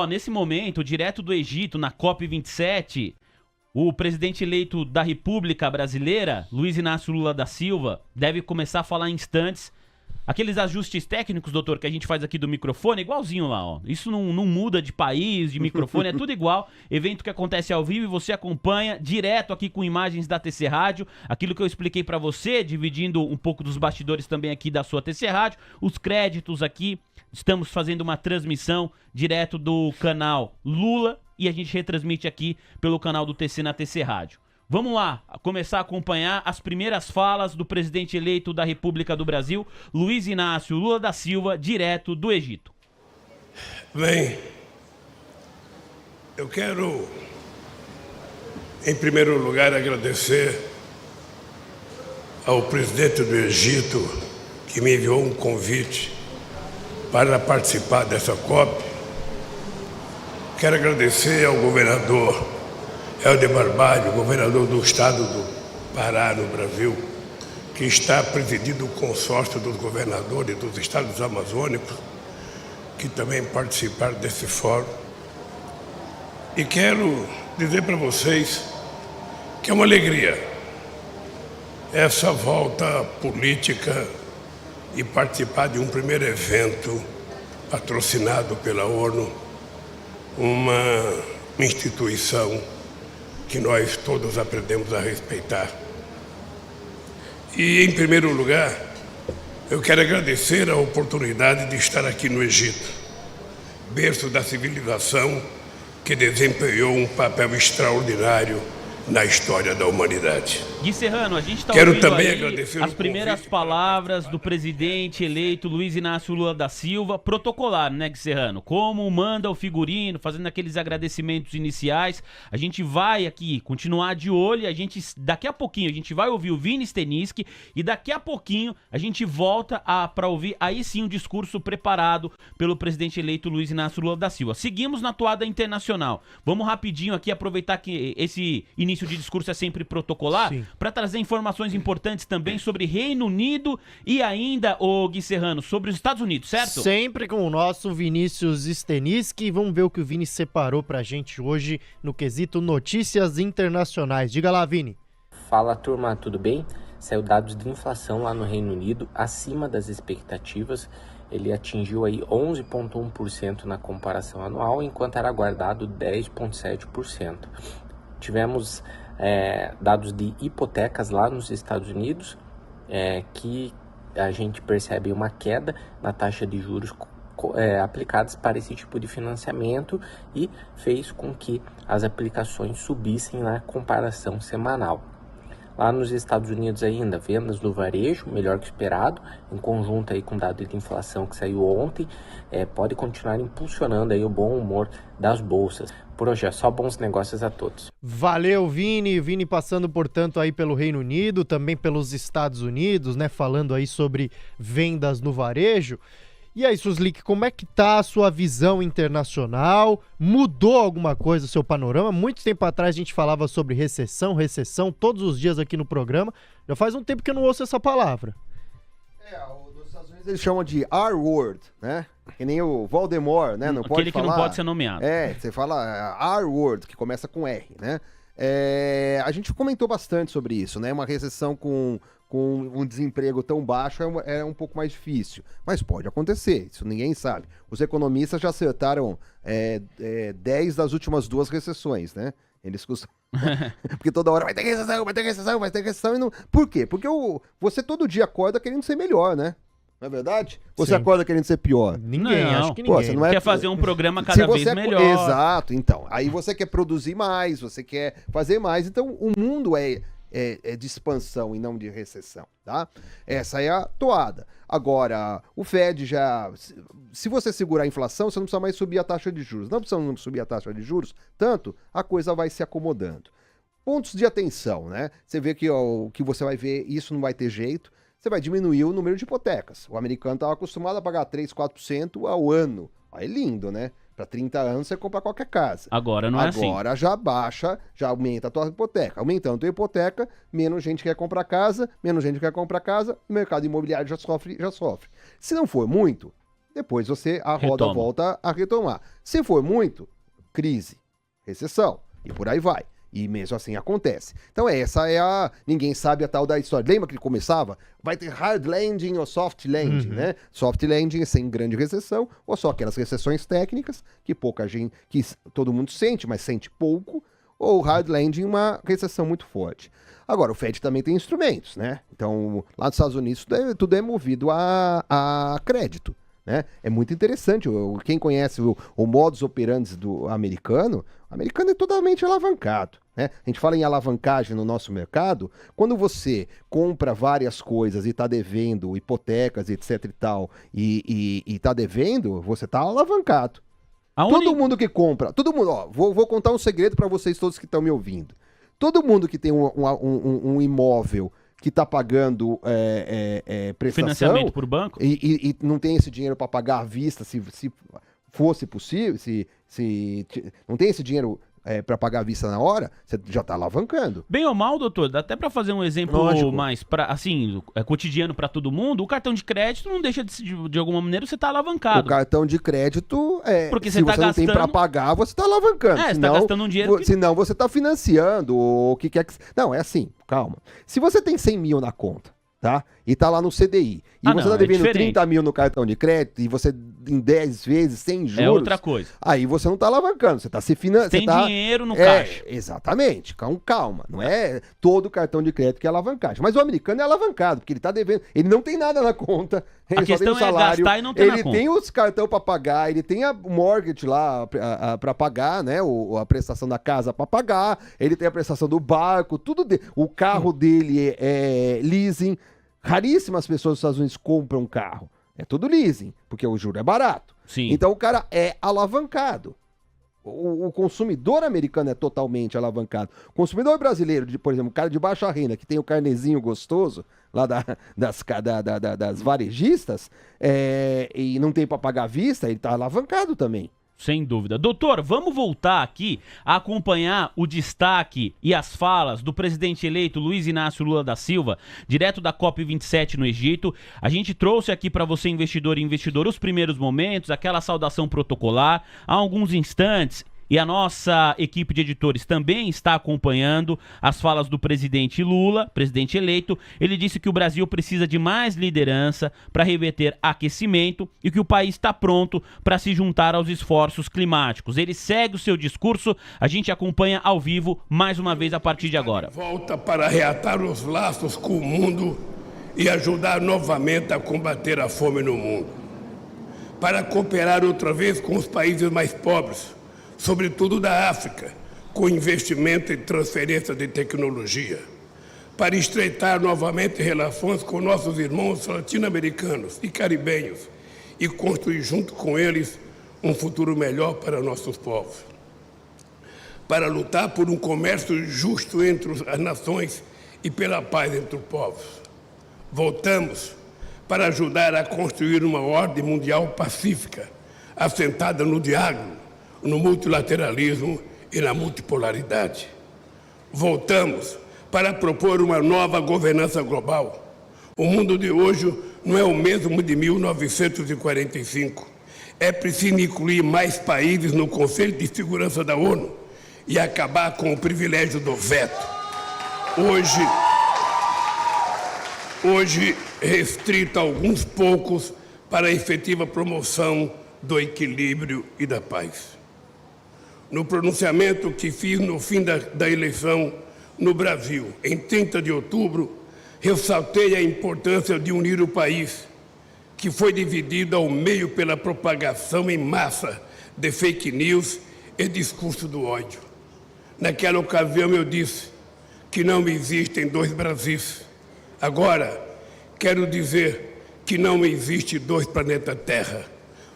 Nesse momento, direto do Egito, na COP27, o presidente eleito da República Brasileira, Luiz Inácio Lula da Silva, deve começar a falar em instantes. Aqueles ajustes técnicos, doutor, que a gente faz aqui do microfone, igualzinho lá, ó. Isso não muda de país, de microfone, é tudo igual. Evento que acontece ao vivo e você acompanha direto aqui com imagens da TC Rádio. Aquilo que eu expliquei pra você, dividindo um pouco dos bastidores também aqui da sua TC Rádio. Os créditos aqui, estamos fazendo uma transmissão direto do canal Lula e a gente retransmite aqui pelo canal do TC na TC Rádio. Vamos lá, começar a acompanhar as primeiras falas do presidente eleito da República do Brasil, Luiz Inácio Lula da Silva, direto do Egito. Bem, eu quero, em primeiro lugar, agradecer ao presidente do Egito, que me enviou um convite para participar dessa COP. Quero agradecer ao governador Helder Barbalho, governador do estado do Pará, no Brasil, que está presidindo o consórcio dos governadores dos estados amazônicos, que também participaram desse fórum. E quero dizer para vocês que é uma alegria essa volta política e participar de um primeiro evento patrocinado pela ONU, uma instituição que nós todos aprendemos a respeitar. E, em primeiro lugar, eu quero agradecer a oportunidade de estar aqui no Egito, berço da civilização que desempenhou um papel extraordinário na história da humanidade. Gui Serrano, a gente está Quero ouvindo também aí agradecer as o primeiras convite palavras do presidente eleito Luiz Inácio Lula da Silva, protocolar, né, Gui Serrano? Como manda o figurino, fazendo aqueles agradecimentos iniciais. A gente vai aqui continuar de olho, daqui a pouquinho a gente vai ouvir o Vini Steniski e daqui a pouquinho a gente volta para ouvir aí sim o discurso preparado pelo presidente eleito Luiz Inácio Lula da Silva. Seguimos na toada internacional. Vamos rapidinho aqui aproveitar que esse início de discurso é sempre protocolar, para trazer informações importantes também sobre Reino Unido e ainda, Gui Serrano, sobre os Estados Unidos, certo? Sempre com o nosso Vinícius Steniski. Vamos ver o que o Vini separou pra gente hoje no quesito Notícias Internacionais. Diga lá, Vini. Fala, turma, tudo bem? Saiu dados de inflação lá no Reino Unido acima das expectativas. Ele atingiu aí 11,1% na comparação anual, enquanto era aguardado 10,7%. Tivemos dados de hipotecas lá nos Estados Unidos, que a gente percebe uma queda na taxa de juros aplicadas para esse tipo de financiamento e fez com que as aplicações subissem na comparação semanal. Lá nos Estados Unidos ainda, vendas do varejo, melhor que esperado, em conjunto aí com o dado de inflação que saiu ontem, pode continuar impulsionando aí o bom humor das bolsas. Por hoje é só bons negócios a todos. Valeu, Vini. Vini passando, portanto, aí pelo Reino Unido, também pelos Estados Unidos, né? Falando aí sobre vendas no varejo. E aí, Suslик, como é que tá a sua visão internacional? Mudou alguma coisa o seu panorama? Muito tempo atrás a gente falava sobre recessão, todos os dias aqui no programa. Já faz um tempo que eu não ouço essa palavra. Nos Estados Unidos eles chamam de R-word, né? Que nem o Voldemort, né? Não pode Aquele falar. que não pode ser nomeado. Você fala R-word, que começa com R, né? A gente comentou bastante sobre isso, né? Uma recessão com um desemprego tão baixo é um pouco mais difícil. Mas pode acontecer, isso ninguém sabe. Os economistas já acertaram 10 das últimas 2 recessões, né? Eles costumam... Porque toda hora vai ter recessão e não... Por quê? Porque você todo dia acorda querendo ser melhor, né? Não é verdade? Você Sim. acorda querendo ser pior? Ninguém, Não. acho que ninguém. Você não Quer fazer um programa cada vez melhor. Exato, então. Aí você quer produzir mais, você quer fazer mais. Então o mundo é de expansão e não de recessão, tá? Essa é a toada. Agora, o Fed já... Se você segurar a inflação, você não precisa mais subir a taxa de juros. Não precisa subir a taxa de juros, tanto a coisa vai se acomodando. Pontos de atenção, né? Você vê que o que você vai ver, isso não vai ter jeito. Você vai diminuir o número de hipotecas. O americano estava acostumado a pagar 3%, 4% ao ano. Aí é lindo, né? Para 30 anos você compra qualquer casa. Agora não é assim. Agora já baixa, já aumenta a tua hipoteca. Aumentando a tua hipoteca, menos gente quer comprar casa, o mercado imobiliário já sofre. Se não for muito, depois a roda Retoma. volta a retomar. Se for muito, crise, recessão, e por aí vai. E mesmo assim acontece. Então ninguém sabe a tal da história. Lembra que ele começava? Vai ter hard landing ou soft landing, né? Soft landing sem grande recessão, ou só aquelas recessões técnicas que pouca gente, que todo mundo sente, mas sente pouco, ou hard landing, uma recessão muito forte. Agora, o Fed também tem instrumentos, né? Então, lá nos Estados Unidos, tudo é movido a crédito. Né? É muito interessante. Quem conhece o modus operandi do americano, o americano é totalmente alavancado. Né? A gente fala em alavancagem no nosso mercado. Quando você compra várias coisas e está devendo hipotecas, etc e tal, e está devendo, você está alavancado. Todo mundo que compra, todo mundo, ó, vou contar um segredo para vocês todos que estão me ouvindo. Todo mundo que tem um imóvel que está pagando prestação... Financiamento por banco? E não tem esse dinheiro para pagar à vista, se fosse possível, se não tem esse dinheiro para pagar à vista na hora, você já está alavancando. Bem ou mal, doutor, dá até para fazer um exemplo mais cotidiano para todo mundo. O cartão de crédito não deixa de alguma maneira você tá alavancado. O cartão de crédito porque se você não tem para pagar, você está alavancando. Você está gastando um dinheiro. Senão você está financiando o que quer que... Não, é assim, calma. Se você tem 100 mil na conta, tá? E tá lá no CDI. E você tá devendo 30 mil no cartão de crédito e você em 10 vezes, sem juros. É outra coisa. Aí você não tá alavancando, você tá se financiando. Tem dinheiro no caixa. Exatamente. Calma. Não é todo cartão de crédito que é alavancagem. Mas o americano é alavancado, porque ele tá devendo. Ele não tem nada na conta. Ele a questão só tem o salário. É gastar e não ter na conta. Ele tem os cartão para pagar, ele tem a mortgage lá para pagar, né? A prestação da casa para pagar, ele tem a prestação do barco, tudo. O carro dele é leasing. Raríssimas pessoas dos Estados Unidos compram um carro. É tudo leasing, porque o juro é barato. Sim. Então o cara é alavancado. O consumidor americano é totalmente alavancado. O consumidor brasileiro, por exemplo, o cara de baixa renda, que tem o carnezinho gostoso lá das varejistas, e não tem para pagar à vista, ele tá alavancado também. Sem dúvida. Doutor, vamos voltar aqui a acompanhar o destaque e as falas do presidente eleito Luiz Inácio Lula da Silva, direto da COP27 no Egito. A gente trouxe aqui para você, investidor e investidor, os primeiros momentos, aquela saudação protocolar. Há alguns instantes, e a nossa equipe de editores também está acompanhando as falas do presidente Lula, presidente eleito. Ele disse que o Brasil precisa de mais liderança para reverter aquecimento e que o país está pronto para se juntar aos esforços climáticos. Ele segue o seu discurso, a gente acompanha ao vivo mais uma vez a partir de agora. Volta para reatar os laços com o mundo e ajudar novamente a combater a fome no mundo. Para cooperar outra vez com os países mais pobres, sobretudo da África, com investimento em transferência de tecnologia, para estreitar novamente relações com nossos irmãos latino-americanos e caribenhos e construir junto com eles um futuro melhor para nossos povos, para lutar por um comércio justo entre as nações e pela paz entre os povos. Voltamos para ajudar a construir uma ordem mundial pacífica, assentada no diálogo, no multilateralismo e na multipolaridade. Voltamos para propor uma nova governança global. O mundo de hoje não é o mesmo de 1945. É preciso incluir mais países no Conselho de Segurança da ONU e acabar com o privilégio do veto. Hoje restrito a alguns poucos para a efetiva promoção do equilíbrio e da paz. No pronunciamento que fiz no fim da eleição no Brasil, em 30 de outubro, ressaltei a importância de unir o país, que foi dividido ao meio pela propagação em massa de fake news e discurso do ódio. Naquela ocasião eu disse que não existem dois Brasis. Agora, quero dizer que não existe dois planetas Terra.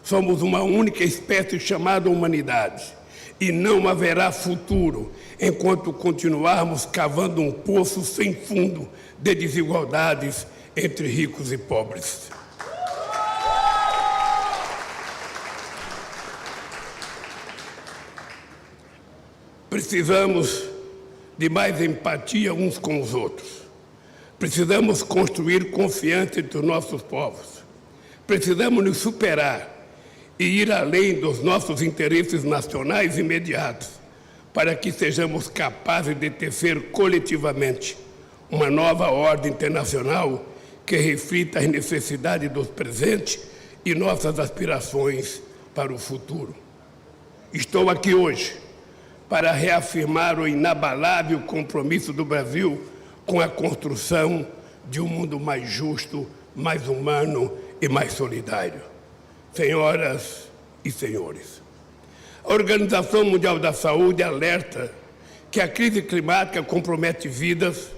Somos uma única espécie chamada humanidade. E não haverá futuro enquanto continuarmos cavando um poço sem fundo de desigualdades entre ricos e pobres. Precisamos de mais empatia uns com os outros. Precisamos construir confiança entre os nossos povos. Precisamos nos superar e ir além dos nossos interesses nacionais imediatos, para que sejamos capazes de tecer coletivamente uma nova ordem internacional que reflita as necessidades do presente e nossas aspirações para o futuro. Estou aqui hoje para reafirmar o inabalável compromisso do Brasil com a construção de um mundo mais justo, mais humano e mais solidário. Senhoras e senhores, a Organização Mundial da Saúde alerta que a crise climática compromete vidas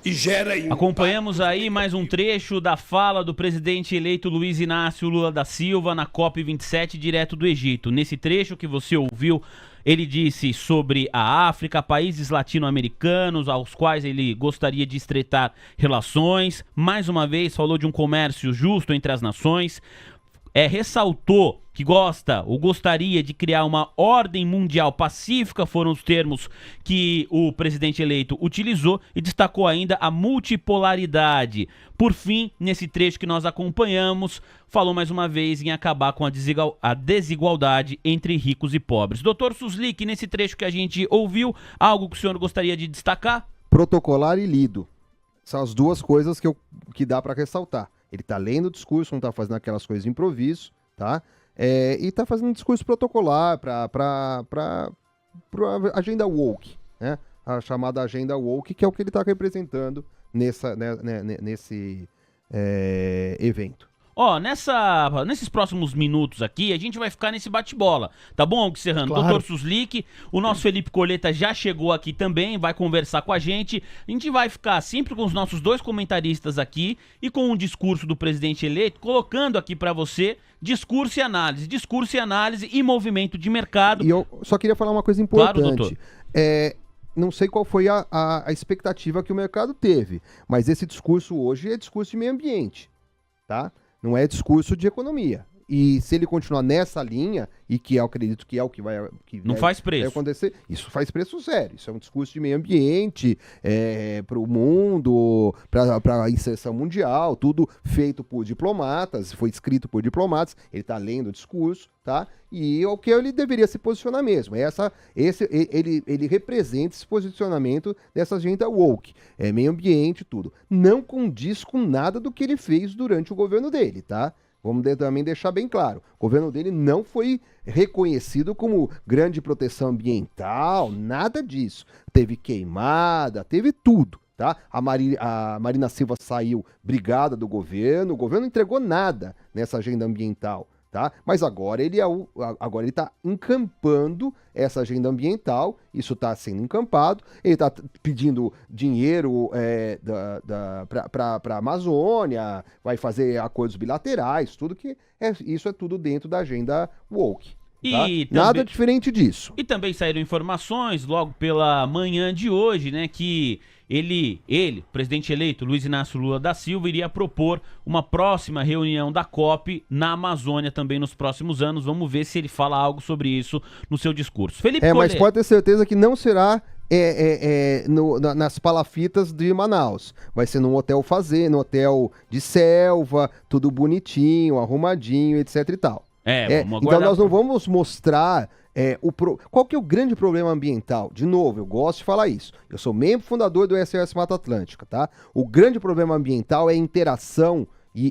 e gera... Acompanhamos aí mais um trecho da fala do presidente eleito Luiz Inácio Lula da Silva na COP27, direto do Egito. Nesse trecho que você ouviu, ele disse sobre a África, países latino-americanos aos quais ele gostaria de estreitar relações. Mais uma vez, falou de um comércio justo entre as nações. Ressaltou que gostaria de criar uma ordem mundial pacífica, foram os termos que o presidente eleito utilizou, e destacou ainda a multipolaridade. Por fim, nesse trecho que nós acompanhamos, falou mais uma vez em acabar com a desigualdade entre ricos e pobres. Doutor Suslik, nesse trecho que a gente ouviu, algo que o senhor gostaria de destacar? Protocolar e lido. São as duas coisas que dá para ressaltar. Ele está lendo o discurso, não está fazendo aquelas coisas de improviso, tá? E está fazendo um discurso protocolar para a agenda woke, né? A chamada agenda woke, que é o que ele está representando nesse evento. Nesses próximos minutos aqui, a gente vai ficar nesse bate-bola, tá bom, Hugo Serrano? Claro. Doutor Suslik, o nosso Felipe Colheita já chegou aqui também, vai conversar com a gente. A gente vai ficar sempre com os nossos dois comentaristas aqui e com o discurso do presidente eleito, colocando aqui pra você discurso e análise e movimento de mercado. E eu só queria falar uma coisa importante. Claro, doutor. Não sei qual foi a expectativa que o mercado teve, mas esse discurso hoje é discurso de meio ambiente, tá? Não é discurso de economia. E se ele continuar nessa linha, e que eu acredito que é o que vai Não faz preço. acontecer, isso faz preço zero. Isso é um discurso de meio ambiente, para o mundo, para a inserção mundial, tudo feito por diplomatas, foi escrito por diplomatas, ele está lendo o discurso, tá? E é o que ele deveria se posicionar mesmo. Ele representa esse posicionamento dessa agenda woke, meio ambiente, tudo. Não condiz com nada do que ele fez durante o governo dele, tá? Vamos também deixar bem claro, o governo dele não foi reconhecido como grande proteção ambiental, nada disso. Teve queimada, teve tudo, tá? A Marina Silva saiu brigada do governo, o governo não entregou nada nessa agenda ambiental, tá? Mas agora ele está encampando essa agenda ambiental, isso está sendo encampado, ele está pedindo dinheiro para a Amazônia, vai fazer acordos bilaterais, tudo que isso é tudo dentro da agenda woke. Tá? Nada diferente disso. E também saíram informações logo pela manhã de hoje, né, que ele, presidente eleito Luiz Inácio Lula da Silva, iria propor uma próxima reunião da COP na Amazônia também nos próximos anos. Vamos ver se ele fala algo sobre isso no seu discurso. Felipe Colheita. Mas pode ter certeza que não será nas palafitas de Manaus. Vai ser num hotel num hotel de selva, tudo bonitinho, arrumadinho, etc e tal. Então nós não vamos mostrar qual que é o grande problema ambiental. De novo, eu gosto de falar isso. Eu sou membro fundador do SOS Mata Atlântica, tá? O grande problema ambiental é a interação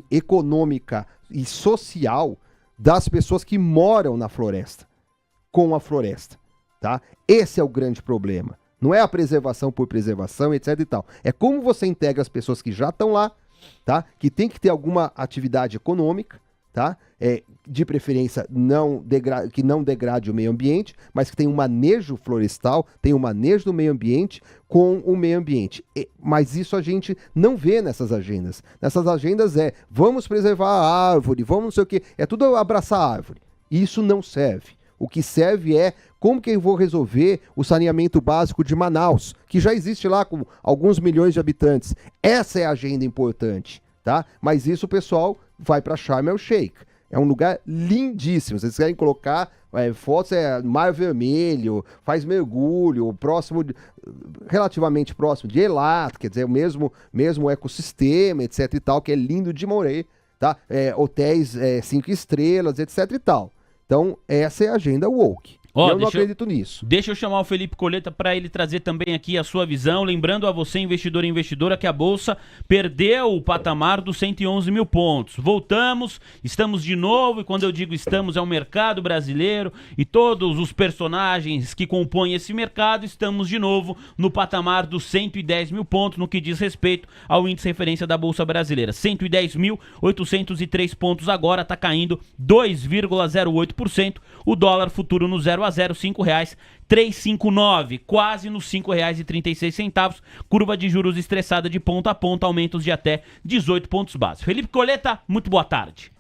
econômica e social das pessoas que moram na floresta, com a floresta, tá? Esse é o grande problema. Não é a preservação por preservação, etc e tal. É como você integra as pessoas que já estão lá, tá? Que tem que ter alguma atividade econômica, tá? De preferência que não degrade o meio ambiente, mas que tem um manejo florestal, tem um manejo do meio ambiente com o meio ambiente. Mas isso a gente não vê nessas agendas. Nessas agendas vamos preservar a árvore, vamos não sei o quê, é tudo abraçar a árvore. Isso não serve. O que serve é como que eu vou resolver o saneamento básico de Manaus, que já existe lá com alguns milhões de habitantes. Essa é a agenda importante, tá? Mas isso o pessoal vai para Sharm el-Sheikh. É um lugar lindíssimo. Vocês querem colocar fotos, Mar Vermelho, faz mergulho, relativamente próximo de Eilat, quer dizer, o mesmo ecossistema, etc e tal, que é lindo de morrer. tá? Hotéis 5 estrelas, etc e tal. Então, essa é a agenda woke. Eu não acredito nisso. Deixa eu chamar o Felipe Coleta para ele trazer também aqui a sua visão. Lembrando a você, investidor e investidora, que a Bolsa perdeu o patamar dos 111 mil pontos. Voltamos, estamos de novo, e quando eu digo estamos, é o mercado brasileiro e todos os personagens que compõem esse mercado, estamos de novo no patamar dos 110 mil pontos no que diz respeito ao índice de referência da Bolsa Brasileira. 110.803 pontos agora, está caindo 2,08%. O dólar futuro no 0 a 0, R$ 5,359, quase nos R$ 5,36. Curva de juros estressada de ponta a ponta, aumentos de até 18 pontos base. Felipe Coleta, muito boa tarde.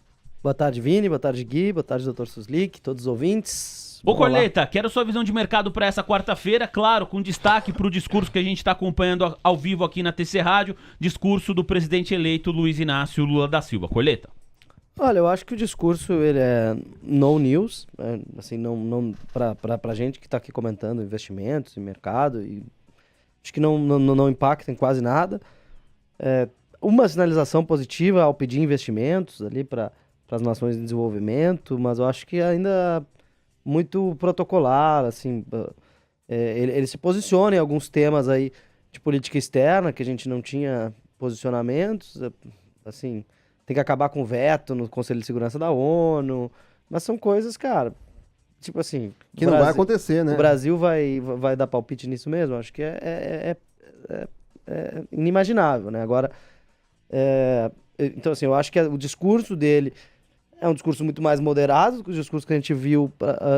Boa tarde, Vini, boa tarde, Gui, boa tarde, Dr. Suslik, todos os ouvintes. Ô Coleta, quero sua visão de mercado para essa quarta-feira, claro, com destaque para o discurso que a gente está acompanhando ao vivo aqui na TC Rádio, discurso do presidente eleito Luiz Inácio Lula da Silva. Coleta. Olha, eu acho que o discurso ele é no news, assim, não pra gente que está aqui comentando investimentos e mercado, e acho que não impacta em quase nada. Uma sinalização positiva ao pedir investimentos ali para as nações em desenvolvimento, mas eu acho que ainda muito protocolar, assim, ele se posiciona em alguns temas aí de política externa que a gente não tinha posicionamentos, assim. Tem que acabar com o veto no Conselho de Segurança da ONU. Mas são coisas, cara, tipo assim... Que não vai acontecer, né? O Brasil vai dar palpite nisso mesmo? Acho que é inimaginável, né? Agora, então assim, eu acho que o discurso dele é um discurso muito mais moderado do que o discurso que a gente viu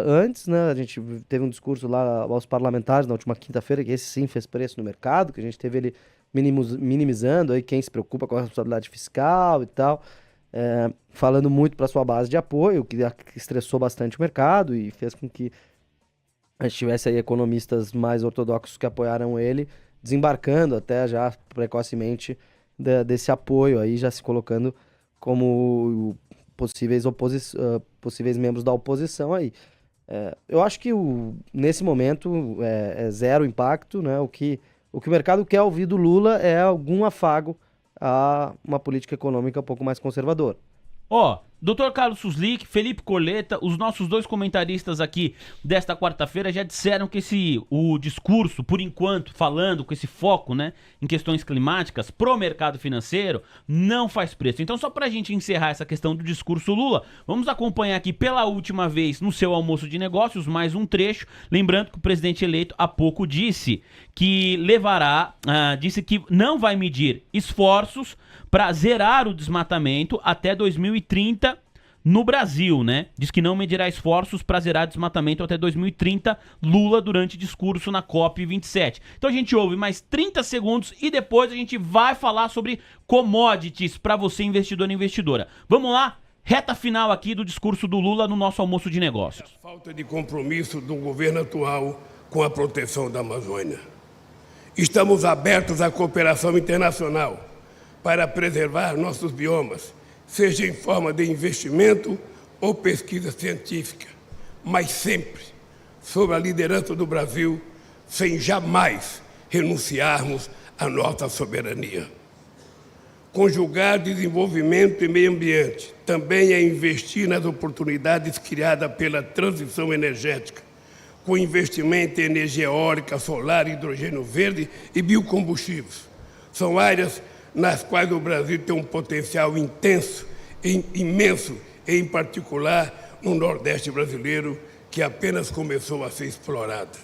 antes, né? A gente teve um discurso lá aos parlamentares na última quinta-feira, que esse sim fez preço no mercado, que a gente teve ele minimizando aí quem se preocupa com a responsabilidade fiscal e tal, falando muito para sua base de apoio, que estressou bastante o mercado e fez com que a gente tivesse aí economistas mais ortodoxos que apoiaram ele, desembarcando até já precocemente desse apoio aí, já se colocando como possíveis membros da oposição aí. Eu acho que nesse momento é zero impacto, né? O que o mercado quer ouvir do Lula é algum afago a uma política econômica um pouco mais conservadora. Dr. Carlos Suslik, Felipe Coleta, os nossos dois comentaristas aqui desta quarta-feira já disseram que o discurso, por enquanto, falando com esse foco, né, em questões climáticas, pro mercado financeiro, não faz preço. Então, só pra gente encerrar essa questão do discurso Lula, vamos acompanhar aqui pela última vez no seu almoço de negócios mais um trecho, lembrando que o presidente eleito há pouco disse que disse que não vai medir esforços para zerar o desmatamento até 2030 no Brasil, né? Diz que não medirá esforços para zerar desmatamento até 2030, Lula durante discurso na COP27. Então a gente ouve mais 30 segundos e depois a gente vai falar sobre commodities para você, investidor e investidora. Vamos lá? Reta final aqui do discurso do Lula no nosso almoço de negócios. A falta de compromisso do governo atual com a proteção da Amazônia. Estamos abertos à cooperação internacional para preservar nossos biomas, seja em forma de investimento ou pesquisa científica, mas sempre sob a liderança do Brasil, sem jamais renunciarmos à nossa soberania. Conjugar desenvolvimento e meio ambiente também é investir nas oportunidades criadas pela transição energética, com investimento em energia eólica, solar, hidrogênio verde e biocombustíveis. São áreas nas quais o Brasil tem um potencial imenso, em particular no Nordeste brasileiro, que apenas começou a ser explorado.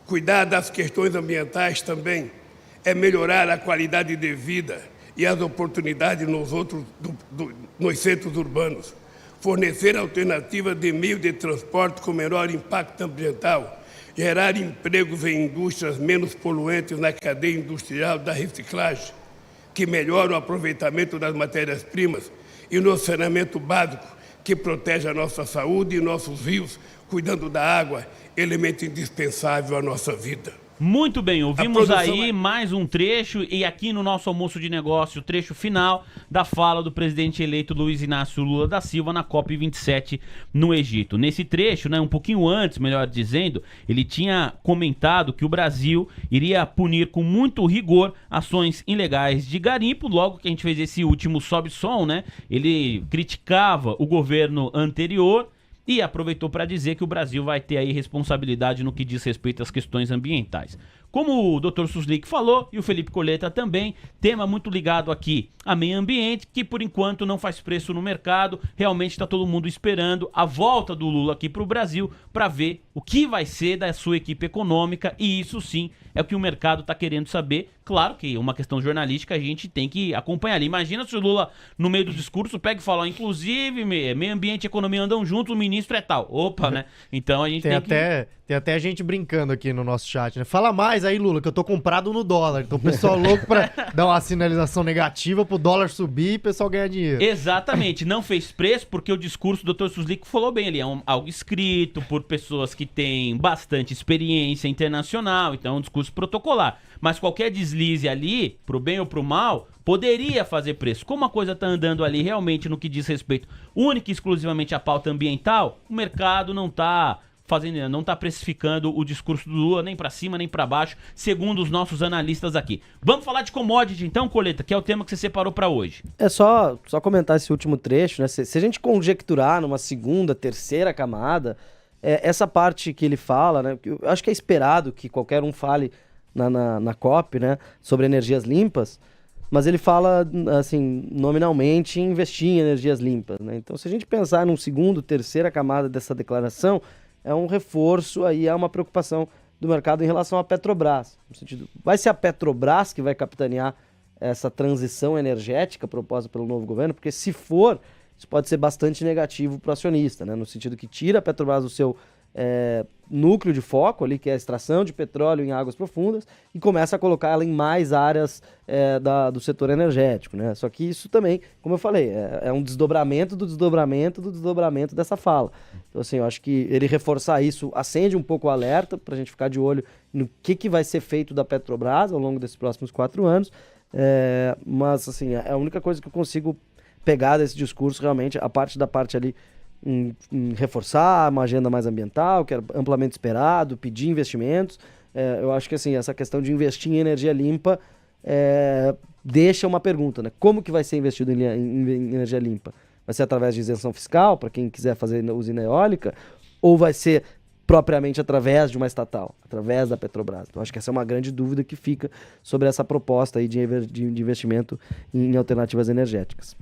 Cuidar das questões ambientais também é melhorar a qualidade de vida e as oportunidades nos centros urbanos, fornecer alternativas de meio de transporte com menor impacto ambiental, gerar empregos em indústrias menos poluentes na cadeia industrial da reciclagem, que melhora o aproveitamento das matérias-primas, e no saneamento básico, que protege a nossa saúde e nossos rios, cuidando da água, elemento indispensável à nossa vida. Muito bem, ouvimos produção aí mais um trecho e aqui no nosso almoço de negócio, o trecho final da fala do presidente eleito Luiz Inácio Lula da Silva na COP27 no Egito. Nesse trecho, né, um pouquinho antes, melhor dizendo, ele tinha comentado que o Brasil iria punir com muito rigor ações ilegais de garimpo. Logo que a gente fez esse último sobe-som, né, ele criticava o governo anterior e aproveitou para dizer que o Brasil vai ter aí responsabilidade no que diz respeito às questões ambientais. Como o Dr. Suslik falou, e o Felipe Coleta também, tema muito ligado aqui a meio ambiente, que por enquanto não faz preço no mercado, realmente está todo mundo esperando a volta do Lula aqui para o Brasil para ver o que vai ser da sua equipe econômica, e isso sim é o que o mercado está querendo saber. Claro que uma questão jornalística a gente tem que acompanhar ali. Imagina se o Lula, no meio do discurso, pega e fala, inclusive, meio ambiente e economia andam juntos, o ministro é tal. Opa, né? Então a gente Tem até gente brincando aqui no nosso chat, né? Fala mais aí, Lula, que eu tô comprado no dólar. Então o pessoal louco pra dar uma sinalização negativa pro dólar subir e o pessoal ganhar dinheiro. Exatamente, não fez preço porque o discurso do Dr. Suslik falou bem ali, é algo escrito por pessoas que têm bastante experiência internacional, então é um discurso protocolar. Mas qualquer deslize ali, pro bem ou pro mal, poderia fazer preço. Como a coisa tá andando ali realmente no que diz respeito única e exclusivamente à pauta ambiental, o mercado não tá precificando o discurso do Lula nem pra cima nem pra baixo, segundo os nossos analistas aqui. Vamos falar de commodity então, Coleta, que é o tema que você separou pra hoje. É só comentar esse último trecho, né? Se a gente conjecturar numa segunda, terceira camada, essa parte que ele fala, né? Eu acho que é esperado que qualquer um fale na COP, né? Sobre energias limpas, mas ele fala, assim, nominalmente em investir em energias limpas, né? Então, se a gente pensar num segundo, terceira camada dessa declaração, é um reforço aí, é uma preocupação do mercado em relação à Petrobras. No sentido, vai ser a Petrobras que vai capitanear essa transição energética proposta pelo novo governo? Porque se for, isso pode ser bastante negativo para o acionista, né? No sentido que tira a Petrobras do seu núcleo de foco ali, que é a extração de petróleo em águas profundas, e começa a colocar ela em mais áreas do setor energético, né? Só que isso também, como eu falei, é um desdobramento do desdobramento do desdobramento dessa fala. Então, assim, eu acho que ele reforçar isso acende um pouco o alerta para a gente ficar de olho no que vai ser feito da Petrobras ao longo desses próximos 4 anos, mas, assim, é a única coisa que eu consigo pegar desse discurso, realmente, a parte ali em reforçar uma agenda mais ambiental, que era amplamente esperado, pedir investimentos. Eu acho que, assim, essa questão de investir em energia limpa deixa uma pergunta, né? Como que vai ser investido em energia limpa? Vai ser através de isenção fiscal, para quem quiser fazer usina eólica, ou vai ser propriamente através de uma estatal, através da Petrobras? Então, acho que essa é uma grande dúvida que fica sobre essa proposta aí de investimento em alternativas energéticas.